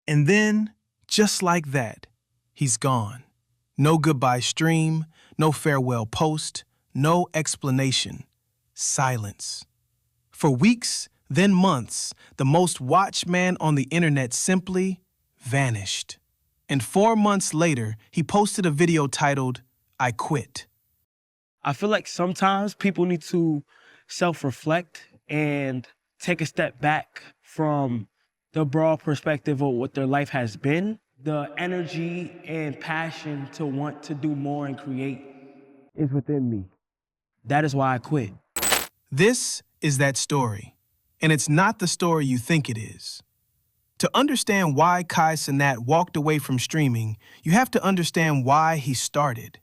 And then, just like that, he's gone. No goodbye stream, no farewell post, no explanation. Silence. For weeks, then months, the most watched man on the internet simply vanished. And 4 months later, he posted a video titled, "I Quit." I feel like sometimes people need to self-reflect and take a step back from the broad perspective of what their life has been. The energy and passion to want to do more and create is within me. That is why I quit. This is that story, and it's not the story you think it is. To understand why Kai Cenat walked away from streaming, you have to understand why he started.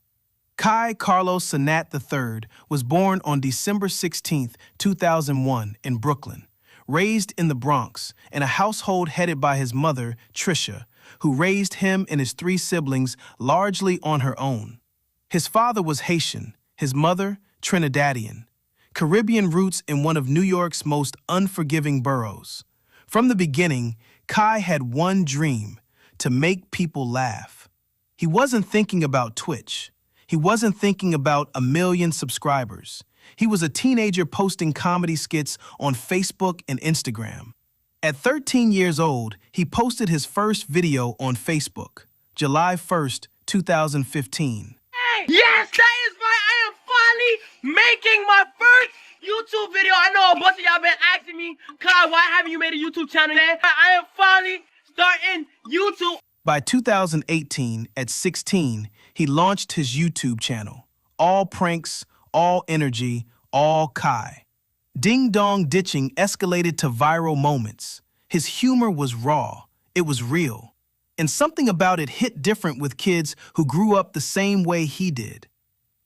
Kai Carlos Cenat III was born on December 16, 2001 in Brooklyn, raised in the Bronx in a household headed by his mother, Trisha, who raised him and his 3 siblings largely on her own. His father was Haitian, his mother, Trinidadian. Caribbean roots in one of New York's most unforgiving boroughs. From the beginning, Kai had one dream: to make people laugh. He wasn't thinking about Twitch. He wasn't thinking about 1 million subscribers. He was a teenager posting comedy skits on Facebook and Instagram. At 13 years old, he posted his first video on Facebook, July 1st, 2015. Yes, that is right. I am finally making my first YouTube video. I know a bunch of y'all been asking me, Kai, why haven't you made a YouTube channel yet? I am finally starting YouTube. By 2018, at 16, he launched his YouTube channel. All pranks, all energy, all Kai. Ding Dong ditching escalated to viral moments. His humor was raw. It was real. And something about it hit different with kids who grew up the same way he did.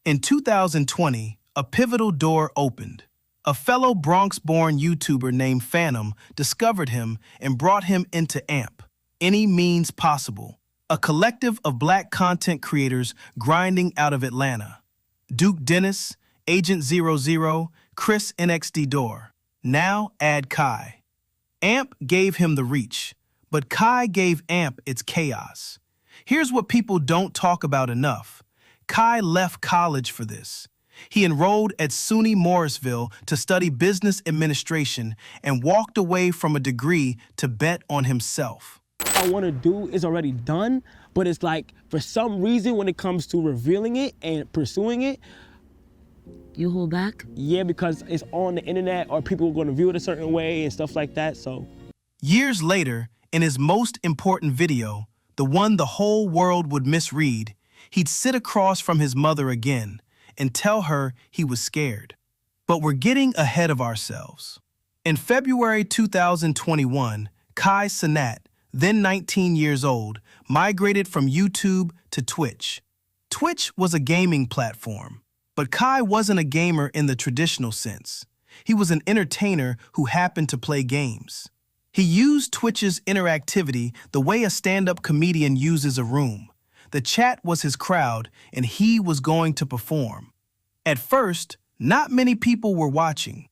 In 2020, a pivotal door opened. A fellow Bronx-born YouTuber named Phantom discovered him and brought him into AMP, Any Means Possible, a collective of Black content creators grinding out of Atlanta. Duke Dennis, Agent 00, Chris NXD Door. Now add Kai. AMP gave him the reach, but Kai gave AMP its chaos. Here's what people don't talk about enough. Kai left college for this. He enrolled at SUNY Morrisville to study business administration and walked away from a degree to bet on himself. What I want to do is already done, but it's like, for some reason, when it comes to revealing it and pursuing it, you hold back? Yeah, because it's on the internet or people are going to view it a certain way and stuff like that, so. Years later, in his most important video, the one the whole world would misread, he'd sit across from his mother again and tell her he was scared. But we're getting ahead of ourselves. In February 2021, Kai Cenat, then 19 years old, migrated from YouTube to Twitch. Twitch was a gaming platform, but Kai wasn't a gamer in the traditional sense. He was an entertainer who happened to play games. He used Twitch's interactivity the way a stand-up comedian uses a room. The chat was his crowd, and he was going to perform. At first, not many people were watching,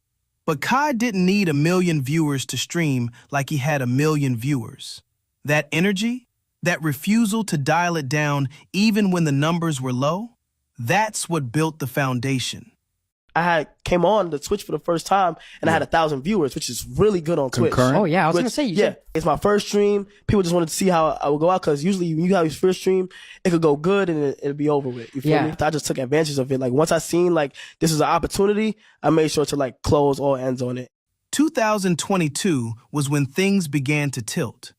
but Kai didn't need 1 million viewers to stream like he had 1 million viewers. That energy, that refusal to dial it down even when the numbers were low, that's what built the foundation. I came on the Twitch for the first time and I had 1,000 viewers, which is really good on Twitch. Oh yeah, I was gonna say. Yeah, it's my first stream. People just wanted to see how I would go out, because usually when you have your first stream, it could go good and it'll be over with. You feel me? I just took advantage of it. Like, once I seen like this is an opportunity, I made sure to like close all ends on it. 2022 was when things began to tilt.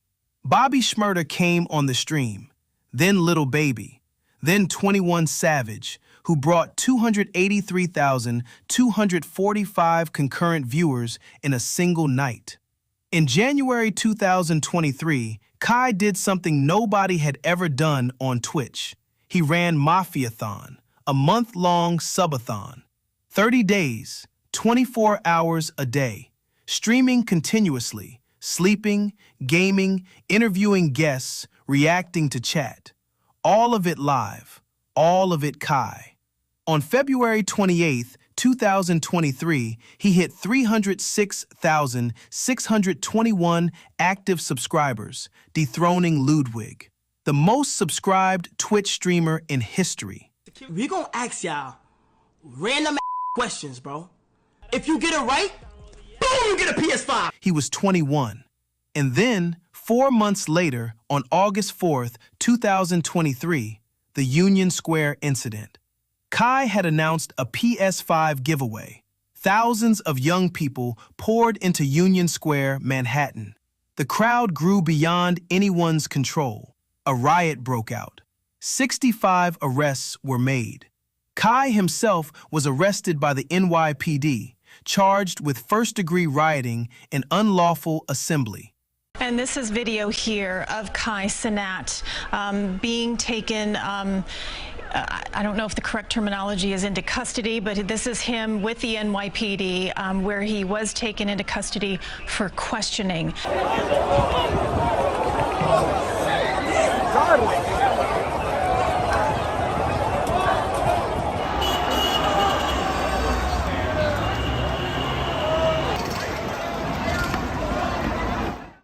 Bobby Shmurda came on the stream, then Little Baby, then 21 Savage, who brought 283,245 concurrent viewers in a single night. In January 2023, Kai did something nobody had ever done on Twitch. He ran Mafiathon, a month-long subathon. 30 days, 24 hours a day, streaming continuously, sleeping, gaming, interviewing guests, reacting to chat. All of it live, all of it Kai. On February 28, 2023, he hit 306,621 active subscribers, dethroning Ludwig, the most subscribed Twitch streamer in history. We gonna ask y'all random questions, bro. If you get it right, boom, you get a PS5. He was 21. And then, 4 months later, on August 4th, 2023, the Union Square incident. Kai had announced a PS5 giveaway. Thousands of young people poured into Union Square, Manhattan. The crowd grew beyond anyone's control. A riot broke out. 65 arrests were made. Kai himself was arrested by the NYPD, charged with first-degree rioting and unlawful assembly. And this is video here of Kai Cenat being taken, I don't know if the correct terminology is into custody, but this is him with the NYPD where he was taken into custody for questioning.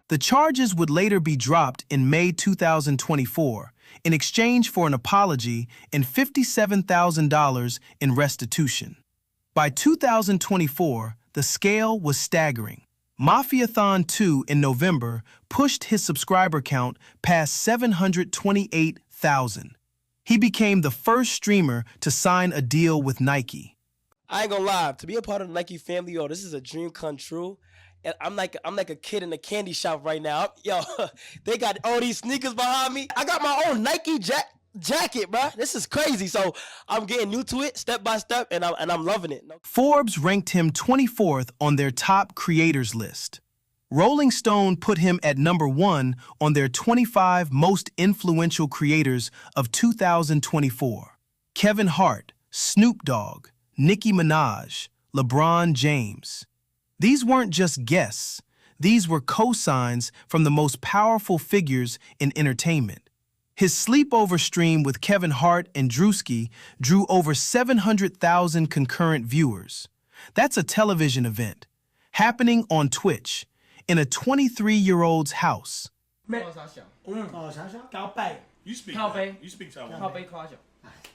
The charges would later be dropped in May 2024 in exchange for an apology and $57,000 in restitution. By 2024, the scale was staggering. Mafiathon 2 in November pushed his subscriber count past 728,000. He became the first streamer to sign a deal with Nike. I ain't gonna lie, to be a part of the Nike family, yo, this is a dream come true. And I'm like a kid in a candy shop right now. Yo, they got all these sneakers behind me. I got my own Nike jacket, bro. This is crazy. So I'm getting new to it step by step, and I'm loving it. Forbes ranked him 24th on their top creators list. Rolling Stone put him at #1 on their 25 most influential creators of 2024. Kevin Hart, Snoop Dogg, Nicki Minaj, LeBron James. These weren't just guests. These were cosigns from the most powerful figures in entertainment. His sleepover stream with Kevin Hart and Drewski drew over 700,000 concurrent viewers. That's a television event, happening on Twitch, in a 23-year-old's house. You speak Taiwan.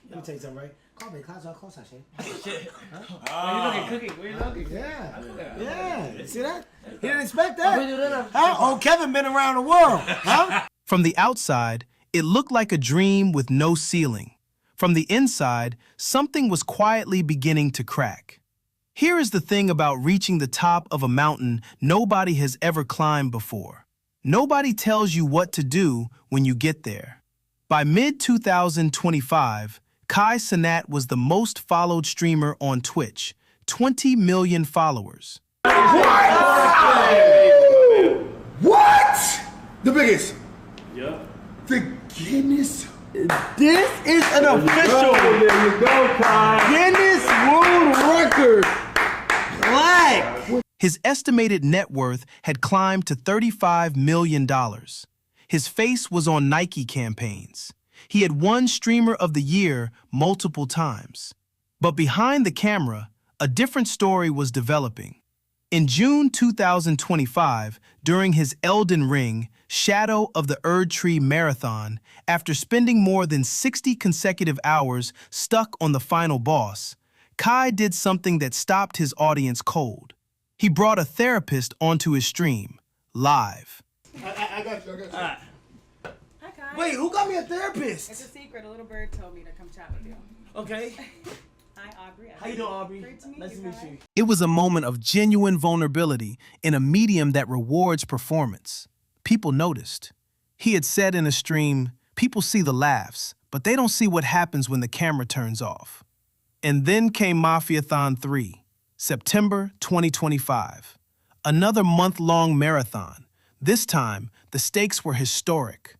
Let me tell you something, right? Call me, call shit. Where you looking, Cookie? Where you looking? Yeah. See that? He didn't expect that. Huh? Oh, Kevin been around the world. Huh? From the outside, it looked like a dream with no ceiling. From the inside, something was quietly beginning to crack. Here is the thing about reaching the top of a mountain nobody has ever climbed before. Nobody tells you what to do when you get there. By mid-2025, Kai Cenat was the most followed streamer on Twitch, 20 million followers. What? The biggest. Yeah. The Guinness. This is an official There you go, Kai. Guinness World Record. Black. His estimated net worth had climbed to $35 million. His face was on Nike campaigns. He had won Streamer of the Year multiple times. But behind the camera, a different story was developing. In June 2025, during his Elden Ring, Shadow of the Erdtree Marathon, after spending more than 60 consecutive hours stuck on the final boss, Kai did something that stopped his audience cold. He brought a therapist onto his stream, live. I got you. Hi, Kai. Wait, who got me a therapist? It's a secret. A little bird told me to come chat with you. Okay. Hi, Aubrey. How you doing, Aubrey? Great to meet Nice you, to meet Kai. you. It was a moment of genuine vulnerability in a medium that rewards performance. People noticed. He had said in a stream, people see the laughs, but they don't see what happens when the camera turns off. And then came Mafiathon 3, September 2025. Another month-long marathon. This time, the stakes were historic.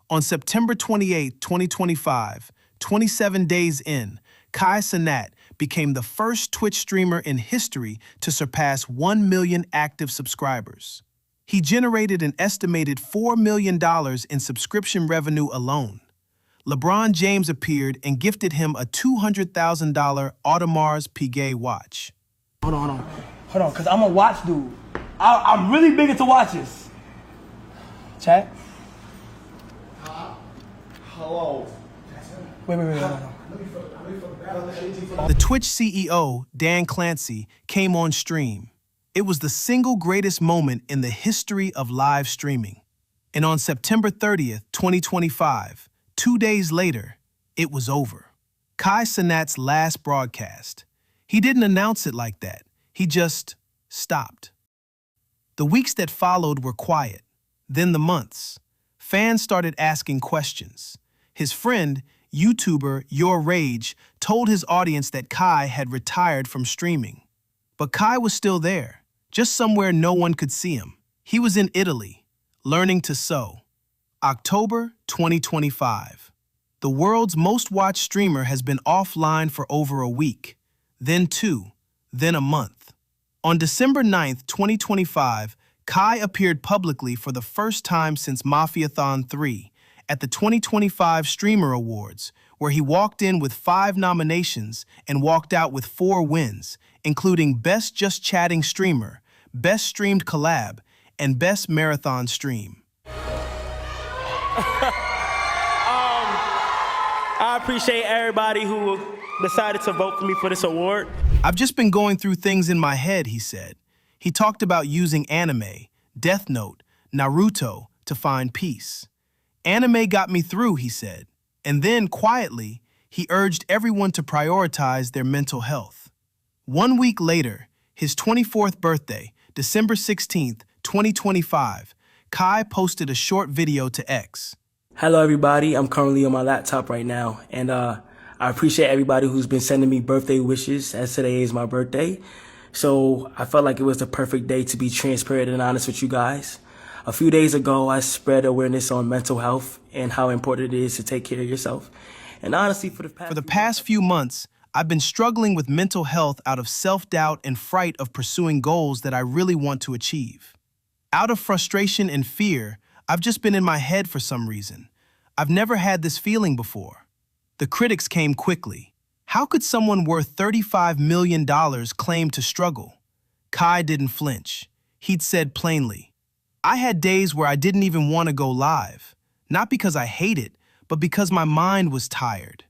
On September 28, 2025, 27 days in, Kai Cenat became the first Twitch streamer in history to surpass 1 million active subscribers. He generated an estimated $4 million in subscription revenue alone. LeBron James appeared and gifted him a $200,000 Audemars Piguet watch. Hold on, because I'm a watch dude. I'm really big into watches. Chat? Hello. Wait. The Twitch CEO, Dan Clancy, came on stream. It was the single greatest moment in the history of live streaming. And on September 30th, 2025, 2 days later, it was over. Kai Cenat's last broadcast. He didn't announce it like that. He just stopped. The weeks that followed were quiet. Then the months. Fans started asking questions. His friend, YouTuber Your Rage, told his audience that Kai had retired from streaming. But Kai was still there, just somewhere no one could see him. He was in Italy, learning to sew. October 2025. The world's most watched streamer has been offline for over a week, then 2, then a month. On December 9th, 2025, Kai appeared publicly for the first time since Mafiathon 3 at the 2025 Streamer Awards, where he walked in with 5 nominations and walked out with 4 wins, including Best Just Chatting Streamer, Best Streamed Collab, and Best Marathon Stream. I appreciate everybody who decided to vote for me for this award. I've just been going through things in my head, he said. He talked about using anime, Death Note, Naruto to find peace. Anime got me through, he said. And then, quietly, he urged everyone to prioritize their mental health. 1 week later, his 24th birthday, December 16th, 2025, Kai posted a short video to X. Hello, everybody. I'm currently on my laptop right now, and I appreciate everybody who's been sending me birthday wishes, as today is my birthday. So I felt like it was the perfect day to be transparent and honest with you guys. A few days ago, I spread awareness on mental health and how important it is to take care of yourself. And honestly, for the past few months, I've been struggling with mental health out of self-doubt and fright of pursuing goals that I really want to achieve. Out of frustration and fear, I've just been in my head for some reason. I've never had this feeling before. The critics came quickly. How could someone worth $35 million claim to struggle? Kai didn't flinch. He'd said plainly, I had days where I didn't even want to go live, not because I hate it, but because my mind was tired.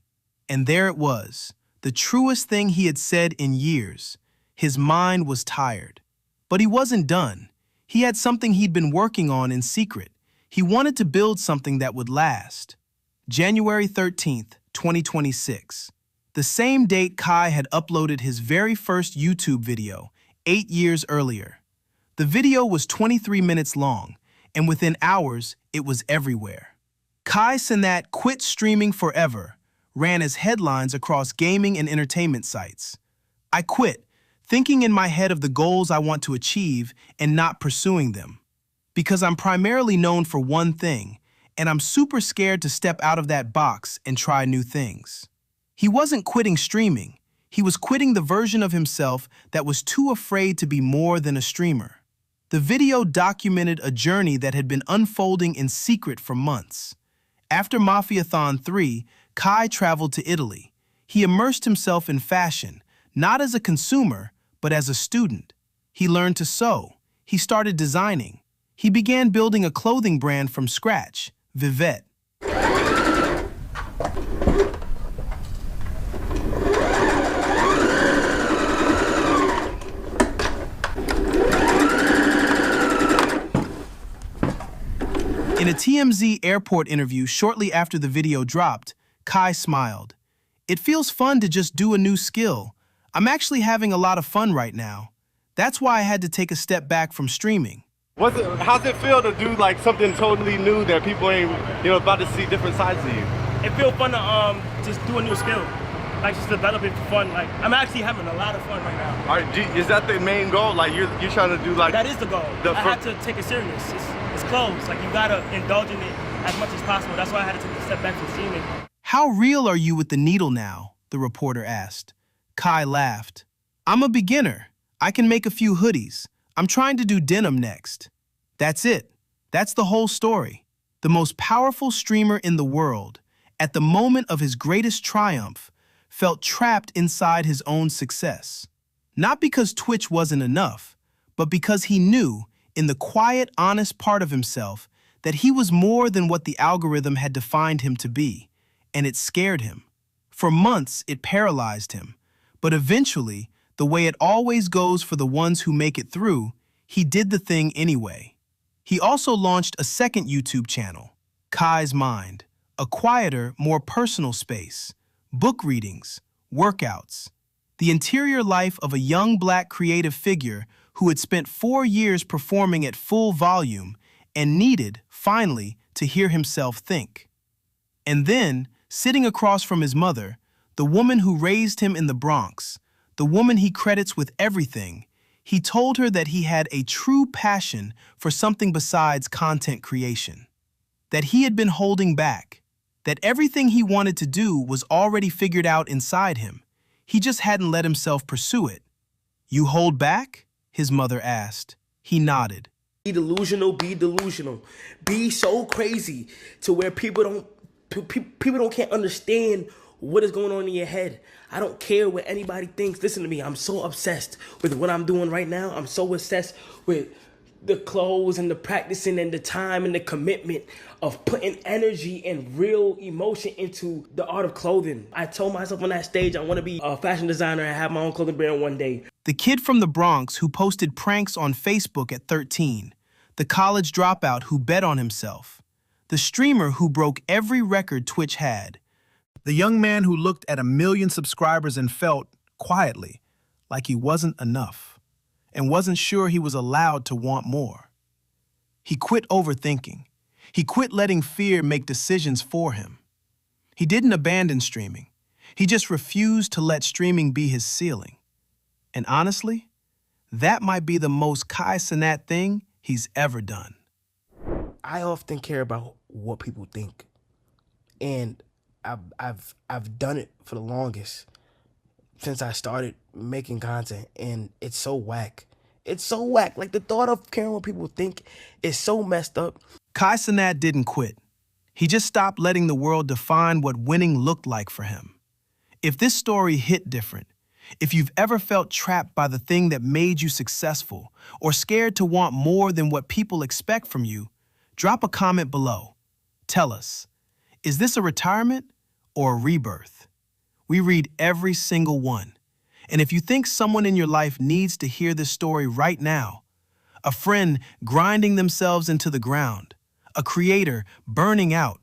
And there it was, the truest thing he had said in years. His mind was tired. But he wasn't done. He had something he'd been working on in secret. He wanted to build something that would last. January 13th, 2026. The same date Kai had uploaded his very first YouTube video, 8 years earlier. The video was 23 minutes long, and within hours, it was everywhere. Kai Cenat quit streaming forever, ran as headlines across gaming and entertainment sites. I quit, thinking in my head of the goals I want to achieve and not pursuing them. Because I'm primarily known for one thing, and I'm super scared to step out of that box and try new things. He wasn't quitting streaming. He was quitting the version of himself that was too afraid to be more than a streamer. The video documented a journey that had been unfolding in secret for months. After Mafiathon 3, Kai traveled to Italy. He immersed himself in fashion, not as a consumer, but as a student. He learned to sew. He started designing. He began building a clothing brand from scratch, Vivet. In a TMZ airport interview shortly after the video dropped, Kai smiled. It feels fun to just do a new skill. I'm actually having a lot of fun right now. That's why I had to take a step back from streaming. How's it feel to do like something totally new that people ain't, about to see different sides of you? It feels fun to just do a new skill, like just develop it for fun. Like I'm actually having a lot of fun right now. All right, is that the main goal? Like you're trying to do like that is the goal. I have to take it serious. It's close. Like you gotta indulge in it as much as possible. That's why I had to take a step back from streaming. How real are you with the needle now? The reporter asked. Kai laughed. I'm a beginner. I can make a few hoodies. I'm trying to do denim next. That's it. That's the whole story. The most powerful streamer in the world, at the moment of his greatest triumph, felt trapped inside his own success. Not because Twitch wasn't enough, but because he knew, in the quiet, honest part of himself, that he was more than what the algorithm had defined him to be, and it scared him. For months, it paralyzed him, but eventually, the way it always goes for the ones who make it through, he did the thing anyway. He also launched a second YouTube channel, Kai's Mind, a quieter, more personal space, book readings, workouts, the interior life of a young Black creative figure who had spent 4 years performing at full volume and needed, finally, to hear himself think. And then, sitting across from his mother, the woman who raised him in the Bronx, the woman he credits with everything, he told her that he had a true passion for something besides content creation. That he had been holding back, that everything he wanted to do was already figured out inside him. He just hadn't let himself pursue it. "You hold back?" his mother asked. He nodded. Be delusional, be delusional. Be so crazy to where people can't understand what is going on in your head. I don't care what anybody thinks. Listen to me, I'm so obsessed with what I'm doing right now. I'm so obsessed with the clothes and the practicing and the time and the commitment of putting energy and real emotion into the art of clothing. I told myself on that stage I want to be a fashion designer and have my own clothing brand one day. The kid from the Bronx who posted pranks on Facebook at 13, the college dropout who bet on himself, the streamer who broke every record Twitch had, the young man who looked at 1 million subscribers and felt, quietly, like he wasn't enough and wasn't sure he was allowed to want more. He quit overthinking. He quit letting fear make decisions for him. He didn't abandon streaming. He just refused to let streaming be his ceiling. And honestly, that might be the most Kai Cenat thing he's ever done. I often care about what people think. And I've done it for the longest since I started making content, and it's so whack. It's so whack. Like, the thought of caring what people think is so messed up. Kai Cenat didn't quit. He just stopped letting the world define what winning looked like for him. If this story hit different, if you've ever felt trapped by the thing that made you successful or scared to want more than what people expect from you, drop a comment below. Tell us, is this a retirement or a rebirth? We read every single one. And if you think someone in your life needs to hear this story right now, a friend grinding themselves into the ground, a creator burning out,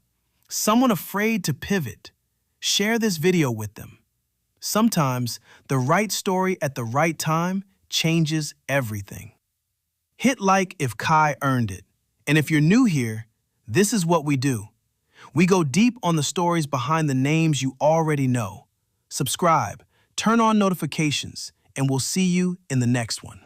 someone afraid to pivot, share this video with them. Sometimes the right story at the right time changes everything. Hit like if Kai earned it. And if you're new here, this is what we do. We go deep on the stories behind the names you already know. Subscribe, turn on notifications, and we'll see you in the next one.